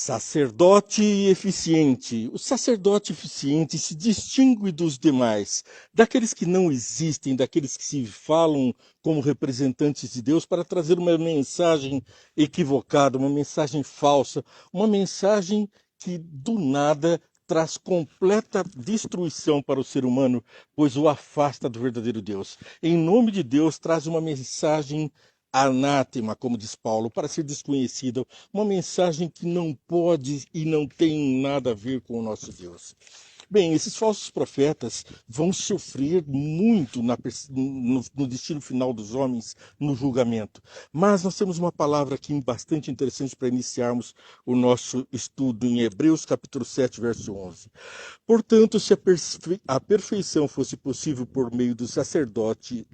Sacerdote eficiente. O sacerdote eficiente se distingue dos demais, daqueles que não existem, daqueles que se falam como representantes de Deus para trazer uma mensagem equivocada, uma mensagem falsa, uma mensagem que do nada traz completa destruição para o ser humano, pois o afasta do verdadeiro Deus. Em nome de Deus, traz uma mensagem anátema, como diz Paulo, para ser desconhecida, uma mensagem que não pode e não tem nada a ver com o nosso Deus. Bem, esses falsos profetas vão sofrer muito no destino final dos homens no julgamento. Mas nós temos uma palavra aqui bastante interessante para iniciarmos o nosso estudo em Hebreus capítulo 7, verso 11. Portanto, se a perfeição fosse possível por meio do sacerdote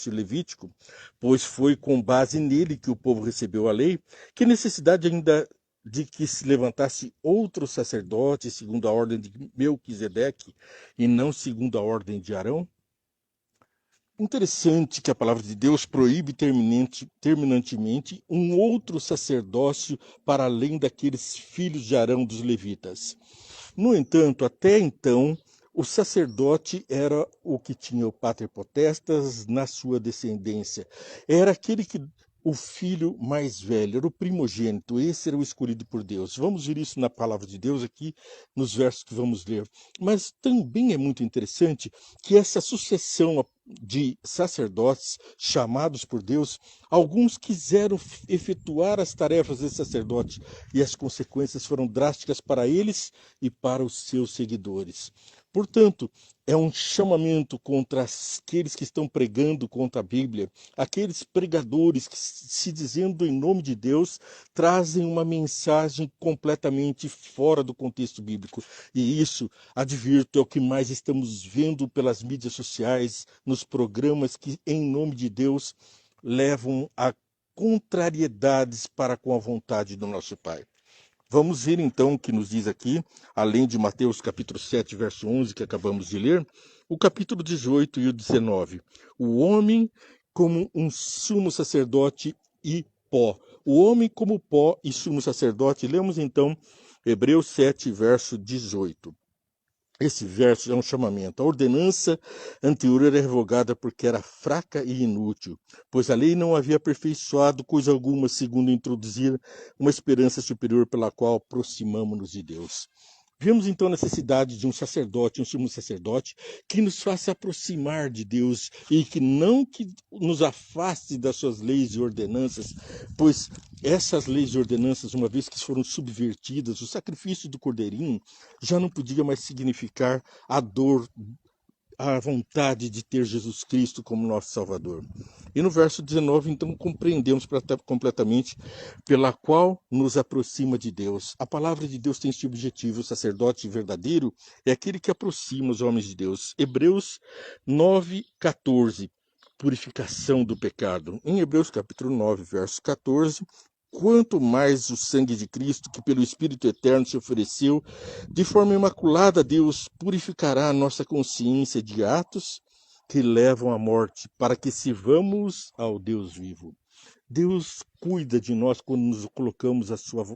levítico, pois foi com base nele que o povo recebeu a lei, que necessidade ainda de que se levantasse outro sacerdote segundo a ordem de Melquisedeque e não segundo a ordem de Arão? Interessante que a palavra de Deus proíbe terminantemente um outro sacerdócio para além daqueles filhos de Arão dos levitas. No entanto, até então, o sacerdote era o que tinha o pater potestas na sua descendência. Era aquele que o filho mais velho, era o primogênito, esse era o escolhido por Deus. Vamos ver isso na palavra de Deus aqui, nos versos que vamos ler. Mas também é muito interessante que essa sucessão de sacerdotes chamados por Deus, alguns quiseram efetuar as tarefas de sacerdote e as consequências foram drásticas para eles e para os seus seguidores. Portanto, é um chamamento contra aqueles que estão pregando contra a Bíblia, aqueles pregadores que, se dizendo em nome de Deus, trazem uma mensagem completamente fora do contexto bíblico. E isso, advirto, é o que mais estamos vendo pelas mídias sociais, nos programas que, em nome de Deus, levam a contrariedades para com a vontade do nosso Pai. Vamos ver então o que nos diz aqui, além de Mateus capítulo 7, verso 11, que acabamos de ler, o capítulo 18 e o 19. O homem como um sumo sacerdote e pó. O homem como pó e sumo sacerdote. Lemos então Hebreus 7, verso 18. Esse verso é um chamamento. A ordenança anterior era revogada porque era fraca e inútil, pois a lei não havia aperfeiçoado coisa alguma, segundo introduzir uma esperança superior pela qual aproximamo-nos de Deus. Vemos então a necessidade de um sacerdote, um sumo sacerdote, que nos faça aproximar de Deus e que não que nos afaste das suas leis e ordenanças, pois essas leis e ordenanças, uma vez que foram subvertidas, o sacrifício do cordeirinho já não podia mais significar a dor, a vontade de ter Jesus Cristo como nosso Salvador. E no verso 19, então, compreendemos completamente pela qual nos aproxima de Deus. A palavra de Deus tem esse objetivo. O sacerdote verdadeiro é aquele que aproxima os homens de Deus. Hebreus 9, 14. Purificação do pecado. Em Hebreus capítulo 9, verso 14, quanto mais o sangue de Cristo, que pelo Espírito Eterno se ofereceu, de forma imaculada, Deus purificará a nossa consciência de atos que levam à morte, para que sirvamos ao Deus vivo. Deus cuida de nós quando nos colocamos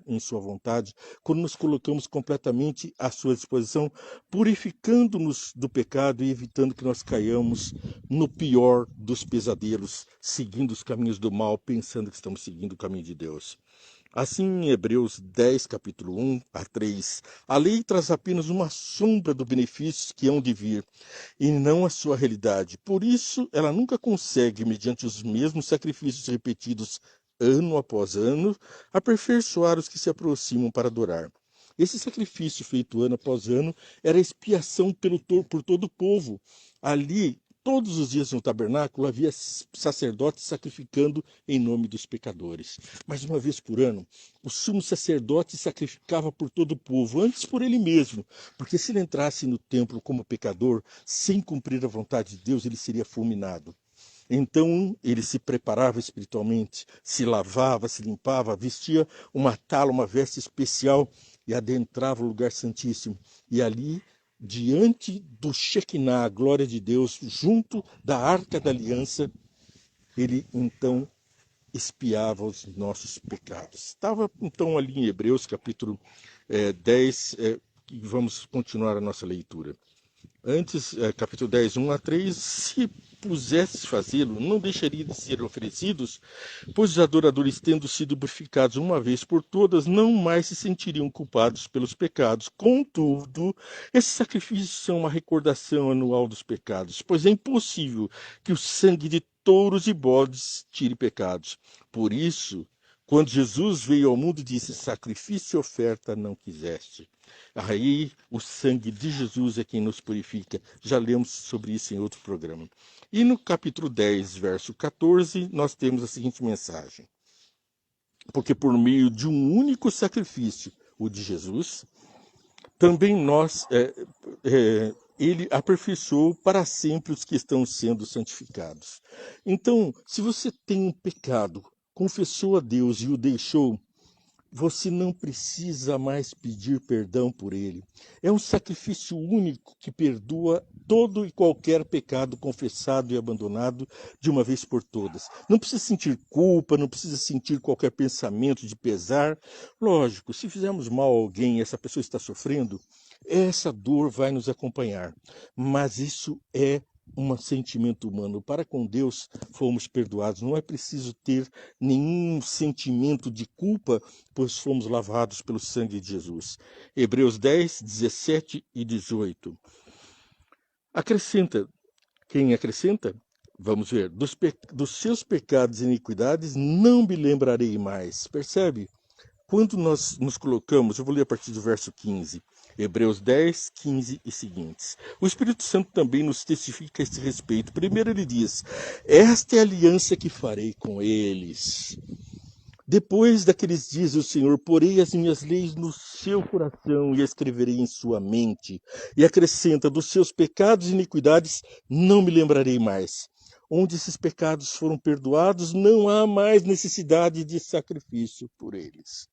em sua vontade, quando nos colocamos completamente à sua disposição, purificando-nos do pecado e evitando que nós caiamos no pior dos pesadelos, seguindo os caminhos do mal, pensando que estamos seguindo o caminho de Deus. Assim, em Hebreus 10, capítulo 1 a 3, a lei traz apenas uma sombra do benefício que hão de vir, e não a sua realidade. Por isso, ela nunca consegue, mediante os mesmos sacrifícios repetidos ano após ano, aperfeiçoar os que se aproximam para adorar. Esse sacrifício feito ano após ano era expiação por todo o povo. Ali, todos os dias no tabernáculo, havia sacerdotes sacrificando em nome dos pecadores. Mas uma vez por ano, o sumo sacerdote sacrificava por todo o povo, antes por ele mesmo, porque se ele entrasse no templo como pecador, sem cumprir a vontade de Deus, ele seria fulminado. Então ele se preparava espiritualmente, se lavava, se limpava, vestia uma tala, uma veste especial e adentrava o lugar santíssimo. E ali, diante do Shekinah, a glória de Deus, junto da Arca da Aliança, ele então expiava os nossos pecados. Estava então ali em Hebreus capítulo 10, e vamos continuar a nossa leitura. Antes, capítulo 10, 1 a 3, se pusesses fazê-lo, não deixaria de ser oferecidos, pois os adoradores, tendo sido purificados uma vez por todas, não mais se sentiriam culpados pelos pecados. Contudo, esses sacrifícios são uma recordação anual dos pecados, pois é impossível que o sangue de touros e bodes tire pecados. Por isso, quando Jesus veio ao mundo, disse: sacrifício e oferta não quiseste. Aí o sangue de Jesus é quem nos purifica. Já lemos sobre isso em outro programa. E no capítulo 10, verso 14, nós temos a seguinte mensagem: porque por meio de um único sacrifício, o de Jesus, também ele aperfeiçoou para sempre os que estão sendo santificados. Então, se você tem um pecado, confessou a Deus e o deixou, você não precisa mais pedir perdão por ele. É um sacrifício único que perdoa todo e qualquer pecado confessado e abandonado de uma vez por todas. Não precisa sentir culpa, não precisa sentir qualquer pensamento de pesar. Lógico, se fizermos mal a alguém e essa pessoa está sofrendo, essa dor vai nos acompanhar. Mas isso é um sentimento humano. Para com Deus fomos perdoados. Não é preciso ter nenhum sentimento de culpa, pois fomos lavados pelo sangue de Jesus. Hebreus 10, 17 e 18. Acrescenta. Quem acrescenta? Vamos ver. Dos seus pecados e iniquidades não me lembrarei mais. Percebe? Quando nós nos colocamos, eu vou ler a partir do verso 15, Hebreus 10, 15 e seguintes. O Espírito Santo também nos testifica a esse respeito. Primeiro ele diz: esta é a aliança que farei com eles. Depois daqueles dias, o Senhor, porei as minhas leis no seu coração e as escreverei em sua mente. E acrescenta: dos seus pecados e iniquidades não me lembrarei mais. Onde esses pecados foram perdoados, não há mais necessidade de sacrifício por eles.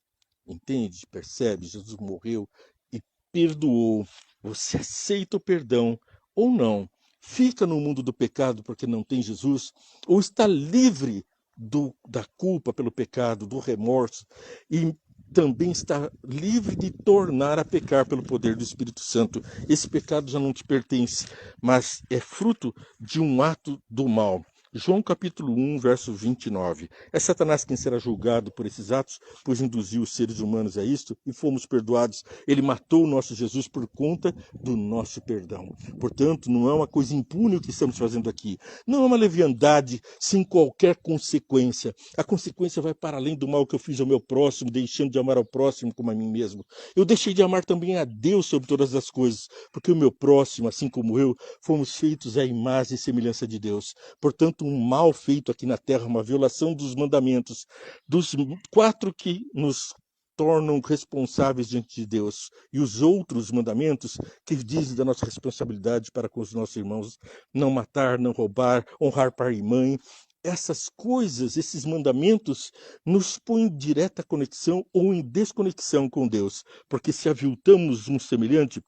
Entende? Percebe? Jesus morreu e perdoou. Você aceita o perdão ou não? Fica no mundo do pecado porque não tem Jesus? Ou está livre da culpa pelo pecado, do remorso, e também está livre de tornar a pecar pelo poder do Espírito Santo? Esse pecado já não te pertence, mas é fruto de um ato do mal. João capítulo 1, verso 29. É Satanás quem será julgado por esses atos, pois induziu os seres humanos a isto e fomos perdoados. Ele matou o nosso Jesus por conta do nosso perdão. Portanto, não é uma coisa impune o que estamos fazendo aqui. Não é uma leviandade sem qualquer consequência. A consequência vai para além do mal que eu fiz ao meu próximo, deixando de amar ao próximo como a mim mesmo. Eu deixei de amar também a Deus sobre todas as coisas, porque o meu próximo, assim como eu, fomos feitos à imagem e semelhança de Deus. Portanto, um mal feito aqui na terra, uma violação dos mandamentos, dos 4 que nos tornam responsáveis diante de Deus, e os outros mandamentos que dizem da nossa responsabilidade para com os nossos irmãos: não matar, não roubar, honrar pai e mãe. Essas coisas, esses mandamentos, nos põem em direta conexão ou em desconexão com Deus, porque se aviltamos um semelhante,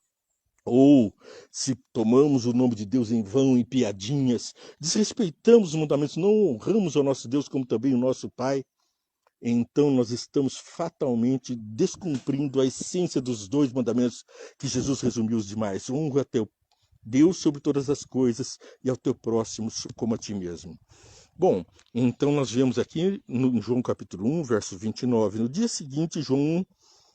ou se tomamos o nome de Deus em vão, em piadinhas, desrespeitamos os mandamentos, não honramos ao nosso Deus como também o nosso Pai, então nós estamos fatalmente descumprindo a essência dos 2 mandamentos que Jesus resumiu os demais: honra teu Deus sobre todas as coisas e ao teu próximo como a ti mesmo. Bom, então nós vemos aqui no João capítulo 1, verso 29, no dia seguinte, João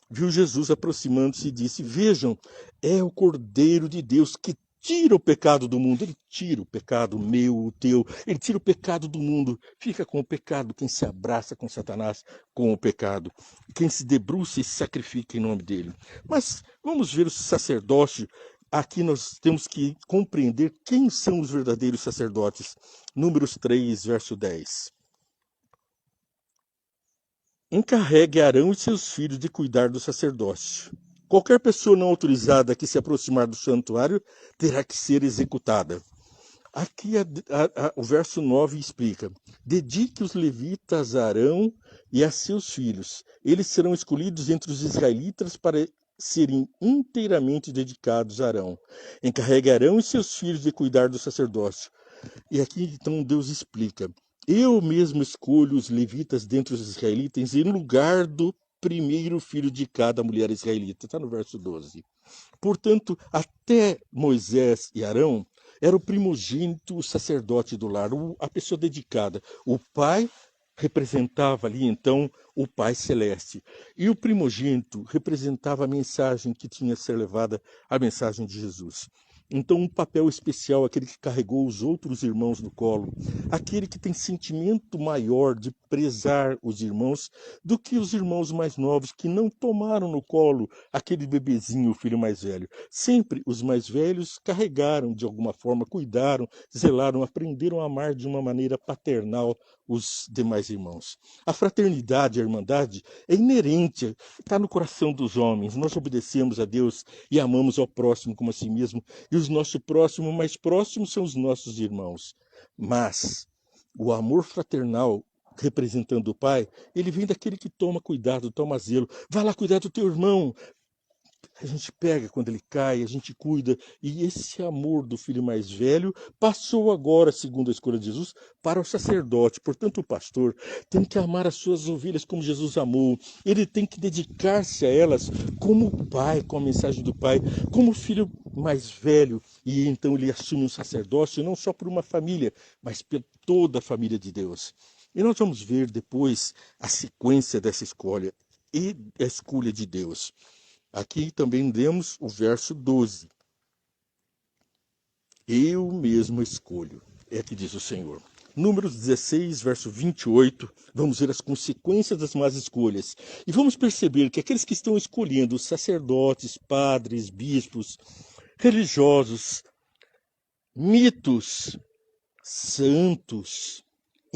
viu Jesus aproximando-se e disse: vejam, é o Cordeiro de Deus que tira o pecado do mundo. Ele tira o pecado meu, o teu, ele tira o pecado do mundo. Fica com o pecado quem se abraça com Satanás, com o pecado, quem se debruça e se sacrifica em nome dele. Mas vamos ver o sacerdócio. Aqui nós temos que compreender quem são os verdadeiros sacerdotes. Números 3, verso 10. Encarregue Arão e seus filhos de cuidar do sacerdócio. Qualquer pessoa não autorizada que se aproximar do santuário terá que ser executada. Aqui o verso 9 explica: dedique os levitas a Arão e a seus filhos. Eles serão escolhidos entre os israelitas para serem inteiramente dedicados a Arão. Encarregue Arão e seus filhos de cuidar do sacerdócio. E aqui então Deus explica: Eu mesmo escolho os levitas dentre os israelitas em lugar do primeiro filho de cada mulher israelita. Está no verso 12. Portanto, até Moisés e Arão era o primogênito, o sacerdote do lar, a pessoa dedicada. O pai representava ali, então, o Pai Celeste. E o primogênito representava a mensagem que tinha a ser levada, a mensagem de Jesus. Então, um papel especial, aquele que carregou os outros irmãos no colo, aquele que tem sentimento maior de prezar os irmãos do que os irmãos mais novos que não tomaram no colo aquele bebezinho, o filho mais velho. Sempre os mais velhos carregaram de alguma forma, cuidaram, zelaram, aprenderam a amar de uma maneira paternal os demais irmãos. A fraternidade, a irmandade é inerente, está no coração dos homens. Nós obedecemos a Deus e amamos ao próximo como a si mesmo, e os nossos próximos mais próximos são os nossos irmãos. Mas o amor fraternal, representando o Pai, ele vem daquele que toma cuidado, toma zelo. Vai lá cuidar do teu irmão. A gente pega quando ele cai, a gente cuida. E esse amor do filho mais velho passou agora, segundo a escolha de Jesus, para o sacerdote. Portanto, o pastor tem que amar as suas ovelhas como Jesus amou. Ele tem que dedicar-se a elas como o pai, com a mensagem do pai, como o filho mais velho. E então ele assume um sacerdócio não só por uma família, mas por toda a família de Deus. E nós vamos ver depois a sequência dessa escolha e a escolha de Deus. Aqui também lemos o verso 12. Eu mesmo escolho, é que diz o Senhor. Números 16, verso 28, vamos ver as consequências das más escolhas. E vamos perceber que aqueles que estão escolhendo, os sacerdotes, padres, bispos, religiosos, mitos, santos,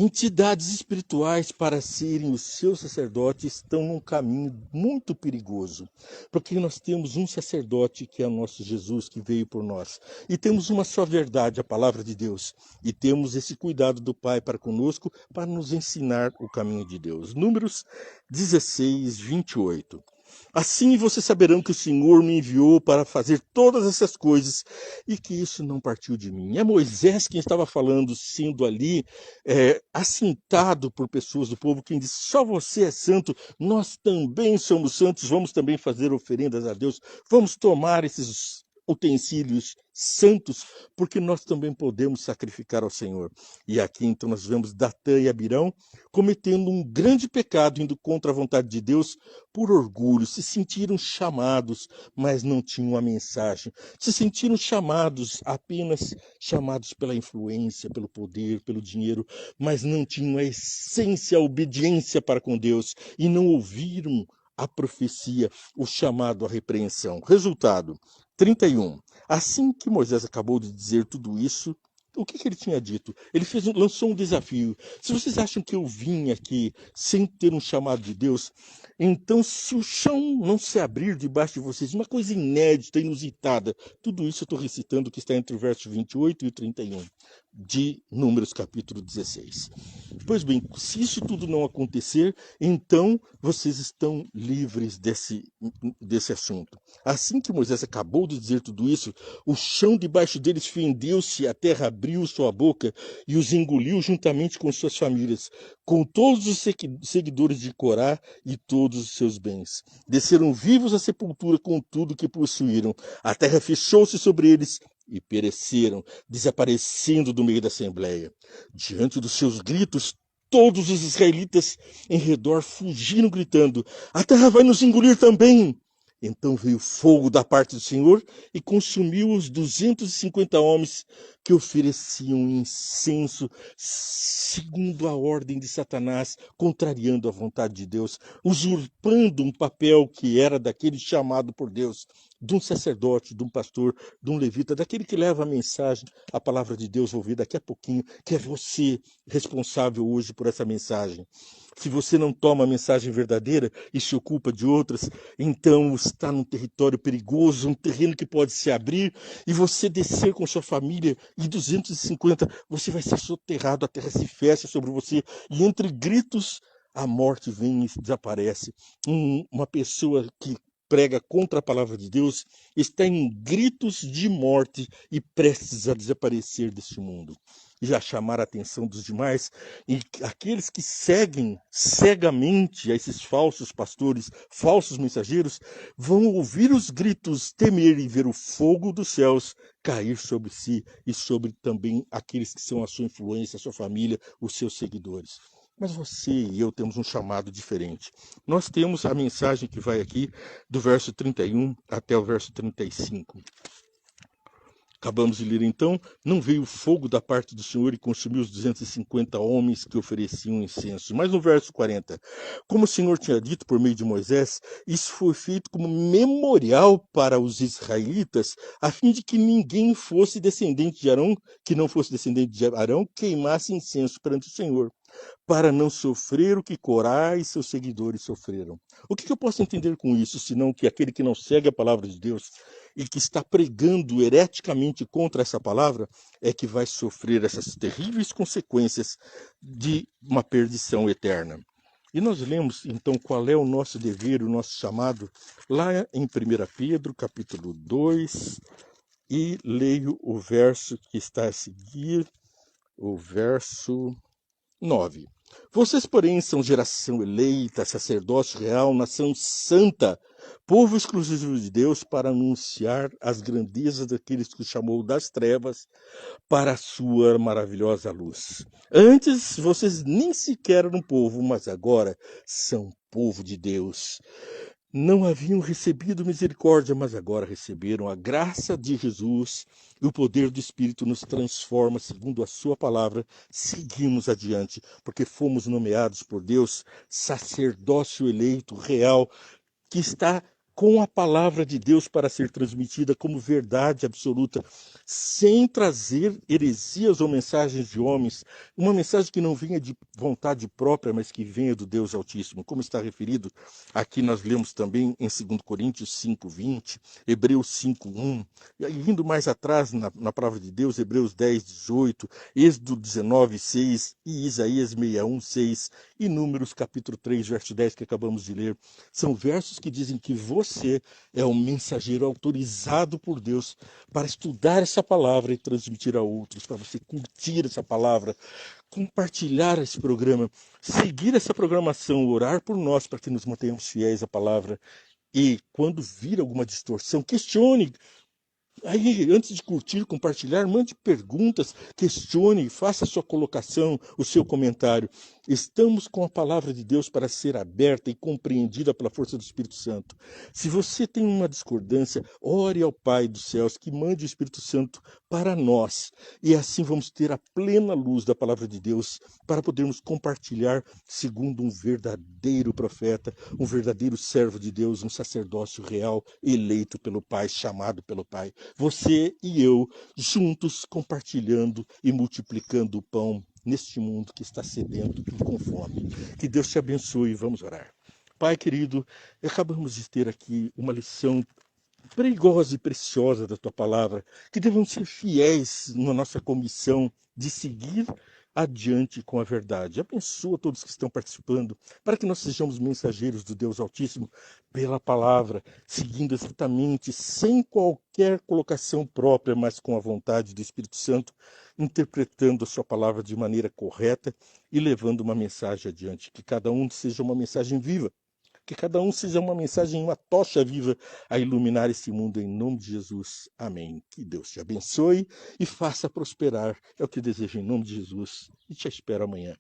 entidades espirituais para serem os seus sacerdotes estão num caminho muito perigoso, porque nós temos um sacerdote que é o nosso Jesus, que veio por nós, e temos uma só verdade, a palavra de Deus, e temos esse cuidado do Pai para conosco, para nos ensinar o caminho de Deus. Números 16, 28. Assim vocês saberão que o Senhor me enviou para fazer todas essas coisas e que isso não partiu de mim. É Moisés quem estava falando, sendo ali assentado por pessoas do povo, quem diz, só você é santo, nós também somos santos, vamos também fazer oferendas a Deus, vamos tomar esses utensílios santos, porque nós também podemos sacrificar ao Senhor. E aqui então nós vemos Datã e Abirão cometendo um grande pecado, indo contra a vontade de Deus por orgulho, se sentiram chamados, mas não tinham a mensagem, se sentiram chamados, apenas chamados pela influência, pelo poder, pelo dinheiro, mas não tinham a essência, a obediência para com Deus, e não ouviram a profecia, o chamado à repreensão. Resultado, 31. Assim que Moisés acabou de dizer tudo isso, o que ele tinha dito? Ele lançou um desafio. Se vocês acham que eu vim aqui sem ter um chamado de Deus, então se o chão não se abrir debaixo de vocês, uma coisa inédita, inusitada, tudo isso eu estou recitando que está entre o verso 28 e 31 de Números capítulo 16. Pois bem, se isso tudo não acontecer, então vocês estão livres desse assunto. Assim que Moisés acabou de dizer tudo isso, o chão debaixo deles fendeu-se, a terra abriu sua boca e os engoliu juntamente com suas famílias, com todos os seguidores de Corá e todos os seus bens. Desceram vivos à sepultura com tudo que possuíram. A terra fechou-se sobre eles e pereceram, desaparecendo do meio da assembleia. Diante dos seus gritos, todos os israelitas em redor fugiram gritando, a terra vai nos engolir também. Então veio fogo da parte do Senhor e consumiu os 250 homens que ofereciam incenso segundo a ordem de Satanás, contrariando a vontade de Deus, usurpando um papel que era daquele chamado por Deus, de um sacerdote, de um pastor, de um levita, daquele que leva a mensagem, a palavra de Deus. Vou ver daqui a pouquinho, que é você responsável hoje por essa mensagem. Se você não toma a mensagem verdadeira e se ocupa de outras, então está num território perigoso, um terreno que pode se abrir, e você descer com sua família e 250, você vai ser soterrado, a terra se fecha sobre você, e entre gritos a morte vem e desaparece. Uma pessoa que prega contra a palavra de Deus está em gritos de morte e prestes a desaparecer deste mundo. e a chamar a atenção dos demais, e aqueles que seguem cegamente a esses falsos pastores, falsos mensageiros, vão ouvir os gritos, temer e ver o fogo dos céus cair sobre si e sobre também aqueles que são a sua influência, a sua família, os seus seguidores. Mas você e eu temos um chamado diferente. Nós temos a mensagem que vai aqui do verso 31 até o verso 35. Acabamos de ler então, não veio fogo da parte do Senhor e consumiu os 250 homens que ofereciam incenso. Mas no verso 40, como o Senhor tinha dito por meio de Moisés, isso foi feito como memorial para os israelitas, a fim de que ninguém fosse descendente de Arão, que não fosse descendente de Arão, queimasse incenso perante o Senhor, para não sofrer o que Corá e seus seguidores sofreram. O que eu posso entender com isso, senão que aquele que não segue a palavra de Deus e que está pregando hereticamente contra essa palavra é que vai sofrer essas terríveis consequências de uma perdição eterna. E nós lemos, então, qual é o nosso dever, o nosso chamado, lá em 1 Pedro, capítulo 2, e leio o verso que está a seguir, o verso 9. Vocês, porém, são geração eleita, sacerdócio real, nação santa, povo exclusivo de Deus, para anunciar as grandezas daqueles que o chamou das trevas para a sua maravilhosa luz. Antes, vocês nem sequer eram povo, mas agora são povo de Deus. Não haviam recebido misericórdia, mas agora receberam a graça de Jesus e o poder do Espírito nos transforma segundo a sua palavra. Seguimos adiante, porque fomos nomeados por Deus sacerdócio eleito, real, que está com a palavra de Deus para ser transmitida como verdade absoluta, sem trazer heresias ou mensagens de homens, uma mensagem que não venha de vontade própria, mas que venha do Deus Altíssimo, como está referido aqui nós lemos também em 2 Coríntios 5:20, Hebreus 5:1, e indo mais atrás na palavra de Deus, Hebreus 10:18, Êxodo 19:6 e Isaías 61:6 e Números capítulo 3, verso 10 que acabamos de ler. São versos que dizem que você é um mensageiro autorizado por Deus para estudar essa palavra e transmitir a outros, para você curtir essa palavra, compartilhar esse programa, seguir essa programação, orar por nós para que nos mantenhamos fiéis à palavra. E quando vir alguma distorção, questione. Aí, antes de curtir, compartilhar, mande perguntas, questione, faça a sua colocação, o seu comentário. Estamos com a palavra de Deus para ser aberta e compreendida pela força do Espírito Santo. Se você tem uma discordância, ore ao Pai dos céus que mande o Espírito Santo para nós. E assim vamos ter a plena luz da palavra de Deus para podermos compartilhar segundo um verdadeiro profeta, um verdadeiro servo de Deus, um sacerdócio real, eleito pelo Pai, chamado pelo Pai. Você e eu, juntos, compartilhando e multiplicando o pão neste mundo que está sedento e com fome. Que Deus te abençoe. Vamos orar. Pai querido, acabamos de ter aqui uma lição perigosa e preciosa da tua palavra, que devemos ser fiéis na nossa comissão de seguir adiante com a verdade. Abençoa todos que estão participando, para que nós sejamos mensageiros do Deus Altíssimo pela palavra, seguindo exatamente, sem qualquer colocação própria, mas com a vontade do Espírito Santo, interpretando a sua palavra de maneira correta e levando uma mensagem adiante. Que cada um seja uma mensagem viva, que cada um seja uma mensagem, uma tocha viva a iluminar esse mundo em nome de Jesus. Amém. Que Deus te abençoe e faça prosperar. É o que desejo em nome de Jesus e te espero amanhã.